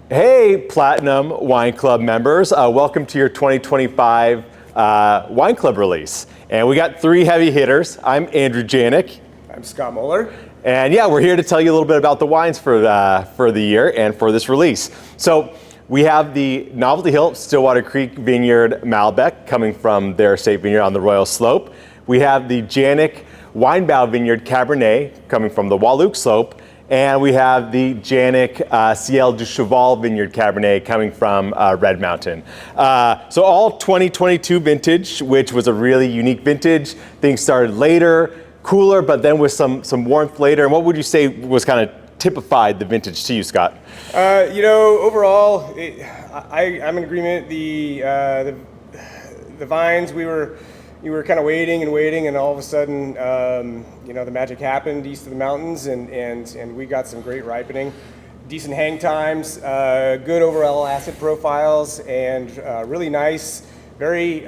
Hey, Platinum Wine Club members. Welcome to your 2025 Wine Club release. And we got three heavy hitters. I'm Andrew Januik. I'm Scott Moeller. And yeah, we're here to tell you a little bit about the wines for the year and for this release. So we have the Novelty Hill Stillwater Creek Vineyard Malbec coming from their estate vineyard on the Royal Slope. We have the Januik Weinbau Vineyard Cabernet coming from the Waluk Slope. And we have the Januik Ciel du Cheval Vineyard Cabernet coming from Red Mountain. So all 2022 vintage, which was a really unique vintage. Things started later, cooler, but then with some warmth later. And what would you say was kind of typified the vintage to you, Scott? Overall, I'm in agreement. The vines, we were kind of waiting, and all of a sudden, the magic happened east of the mountains, and we got some great ripening, decent hang times, good overall acid profiles, and really nice, very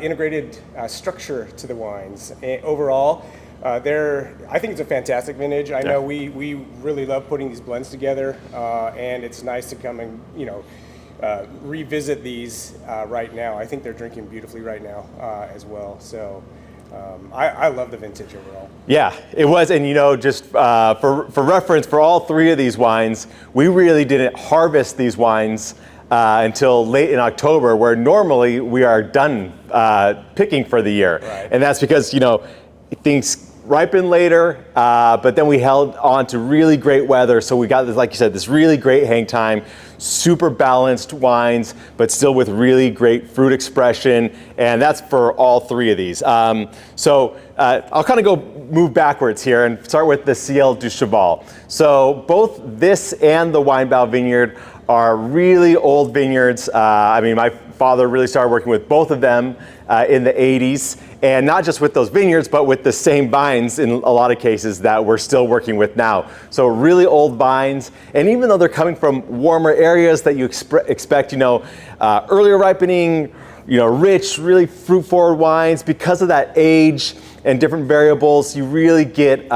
integrated structure to the wines. Overall, I think it's a fantastic vintage. I know we really love putting these blends together, and it's nice to come and revisit these right now. I think they're drinking beautifully right now as well. So I love the vintage overall. Yeah, it was. And just for reference, for all three of these wines, we really didn't harvest these wines until late in October, where normally we are done picking for the year. Right. And that's because, things ripen later, but then we held on to really great weather. So we got this, like you said, this really great hang time, super balanced wines, but still with really great fruit expression. And that's for all three of these. So I'll kind of move backwards here and start with the Ciel du Cheval. So both this and the Weinbau Vineyard are really old vineyards. My father really started working with both of them in the 80s. And not just with those vineyards, but with the same vines in a lot of cases that we're still working with now. So really old vines, and even though they're coming from warmer areas that you expect, earlier ripening, rich, really fruit-forward wines, because of that age and different variables, you really get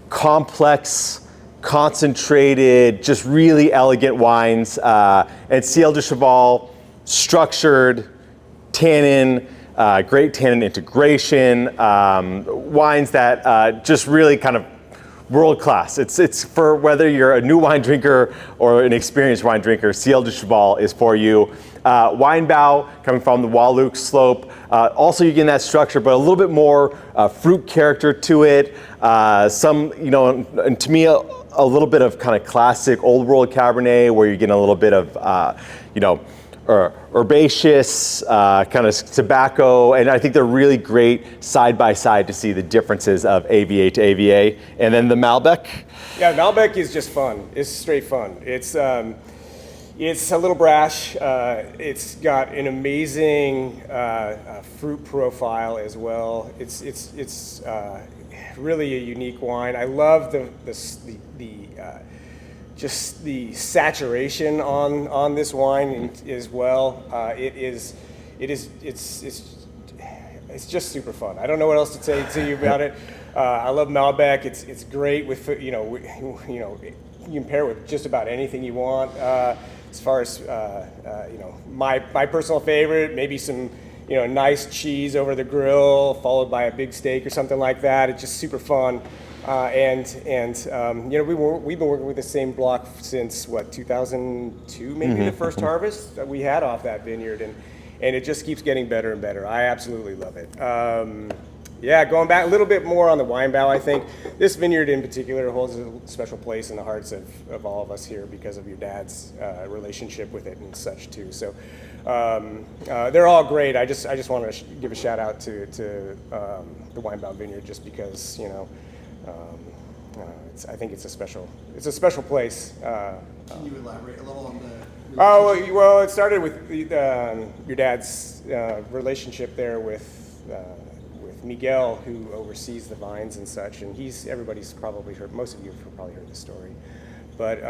complex, concentrated, just really elegant wines. And Ciel du Cheval, structured, tannin, great tannin integration, wines that just really kind of world class. It's for whether you're a new wine drinker or an experienced wine drinker, Ciel du Cheval is for you. Weinbau, coming from the Waluk Slope, also you get that structure, but a little bit more fruit character to it. And to me, a little bit of kind of classic old world Cabernet, where you're getting a little bit of, herbaceous, kind of tobacco, and I think they're really great side by side to see the differences of AVA to AVA. And then the Malbec? Yeah, Malbec is just fun. It's straight fun. It's a little brash. It's got an amazing fruit profile as well. It's really a unique wine. I love just the saturation on this wine as well. It's just super fun. I don't know what else to say to you about it. I love Malbec. It's great with you can pair it with just about anything you want. As far as my personal favorite, maybe some nice cheese over the grill, followed by a big steak or something like that. It's just super fun. We've been working with the same block since 2002, maybe the first harvest that we had off that vineyard, and it just keeps getting better and better. I absolutely love it. Going back a little bit more on the Weinbau, I think this vineyard in particular holds a special place in the hearts of all of us here because of your dad's relationship with it and such too. So they're all great. I just want to give a shout out to the Weinbau Vineyard just because I think it's a special place. Can you elaborate a little on the? Well, it started with your dad's relationship there with Miguel, who oversees the vines and such, and everybody's probably heard, most of you have probably heard the story, but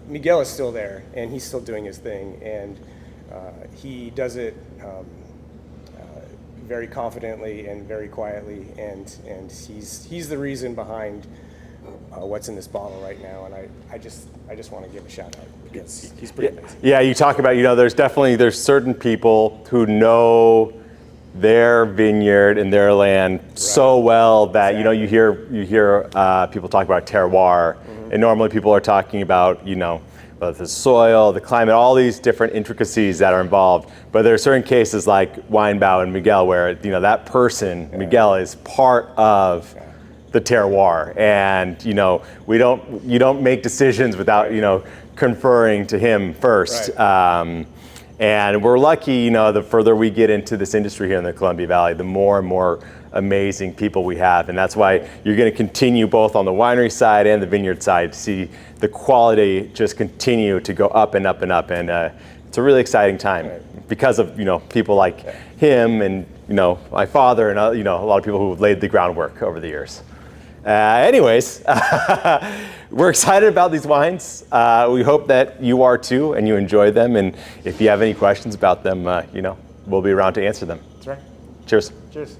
Miguel is still there, and he's still doing his thing, and he does it very confidently and very quietly, and he's the reason behind what's in this bottle right now, and I just want to give a shout out because he's pretty amazing. Yeah, you talk about, there's certain people who know their vineyard and their land so well that Exactly. you hear people talk about terroir, and normally people are talking about whether the soil, the climate, all these different intricacies that are involved. But there are certain cases like Weinbau and Miguel where that person Miguel is part of the terroir, and you don't make decisions without conferring to him first. Right. And we're lucky, the further we get into this industry here in the Columbia Valley, the more and more amazing people we have. And that's why you're going to continue both on the winery side and the vineyard side to see the quality just continue to go up and up and up. And it's a really exciting time because of, people like him and, my father and, a lot of people who have laid the groundwork over the years. Anyways, we're excited about these wines. We hope that you are too and you enjoy them. And if you have any questions about them, we'll be around to answer them. That's right. Cheers. Cheers.